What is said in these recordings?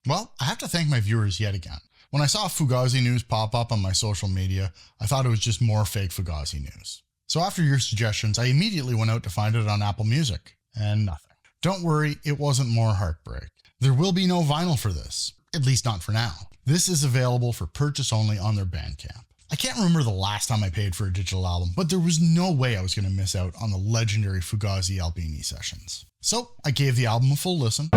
Well, I have to thank my viewers yet again. When I saw Fugazi news pop up on my social media, I thought it was just more fake Fugazi news. So after your suggestions, I immediately went out to find it on Apple Music, and nothing. Don't worry, it wasn't more heartbreak. There will be no vinyl for this, at least not for now. This is available for purchase only on their Bandcamp. I can't remember the last time I paid for a digital album, but there was no way I was going to miss out on the legendary Fugazi Albini sessions. So I gave the album a full listen.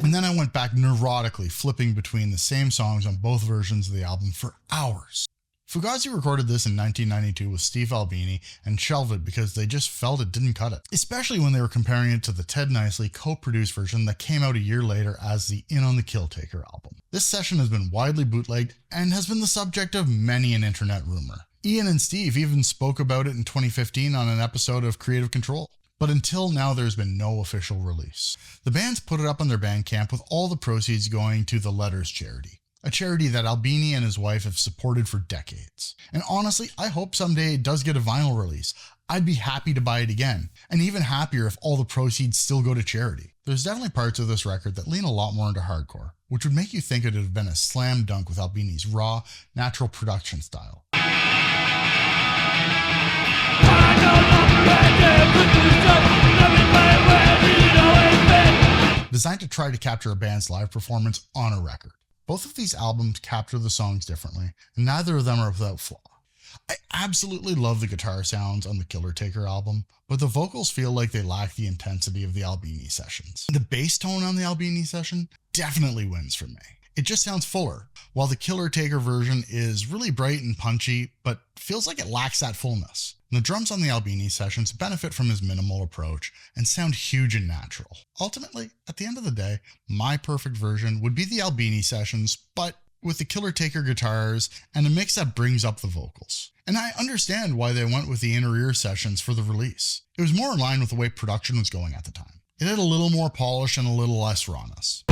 And then I went back neurotically flipping between the same songs on both versions of the album for hours. Fugazi recorded this in 1992 with Steve Albini and shelved it because they just felt it didn't cut it, especially when they were comparing it to the Ted Nicely co-produced version that came out a year later as the In on the Kill Taker album. This session has been widely bootlegged and has been the subject of many an internet rumor. Ian and Steve even spoke about it in 2015 on an episode of Creative Control. But until now, there's been no official release. The band's put it up on their Bandcamp with all the proceeds going to the Letters charity, a charity that Albini and his wife have supported for decades. And honestly, I hope someday it does get a vinyl release. I'd be happy to buy it again, and even happier if all the proceeds still go to charity. There's definitely parts of this record that lean a lot more into hardcore, which would make you think it would have been a slam dunk with Albini's raw, natural production style. Designed to try to capture a band's live performance on a record. Both of these albums capture the songs differently, and neither of them are without flaw. I absolutely love the guitar sounds on the Killer Taker album, but the vocals feel like they lack the intensity of the Albini sessions. The bass tone on the Albini session definitely wins for me. It just sounds fuller, while the Killer Taker version is really bright and punchy, but feels like it lacks that fullness. And the drums on the Albini sessions benefit from his minimal approach and sound huge and natural. Ultimately, at the end of the day, my perfect version would be the Albini sessions, but with the Killer Taker guitars and a mix that brings up the vocals. And I understand why they went with the Inner Ear sessions for the release. It was more in line with the way production was going at the time. It had a little more polish and a little less rawness.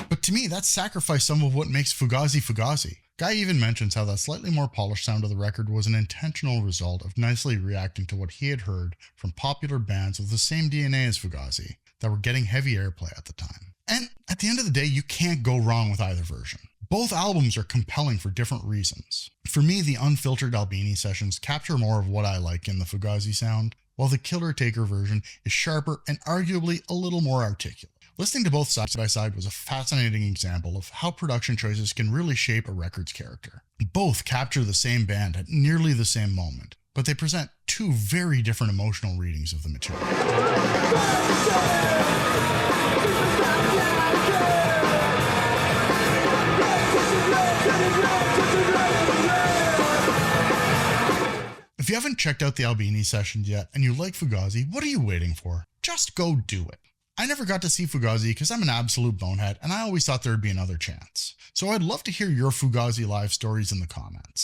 But to me, that sacrificed some of what makes Fugazi Fugazi. Guy even mentions how that slightly more polished sound of the record was an intentional result of nicely reacting to what he had heard from popular bands with the same DNA as Fugazi that were getting heavy airplay at the time. And at the end of the day, you can't go wrong with either version. Both albums are compelling for different reasons. For me, the unfiltered Albini sessions capture more of what I like in the Fugazi sound, while the Killer Taker version is sharper and arguably a little more articulate. Listening to both side by side was a fascinating example of how production choices can really shape a record's character. Both capture the same band at nearly the same moment, but they present two very different emotional readings of the material. If you haven't checked out the Albini sessions yet and you like Fugazi, what are you waiting for? Just go do it. I never got to see Fugazi because I'm an absolute bonehead and I always thought there would be another chance. So I'd love to hear your Fugazi live stories in the comments.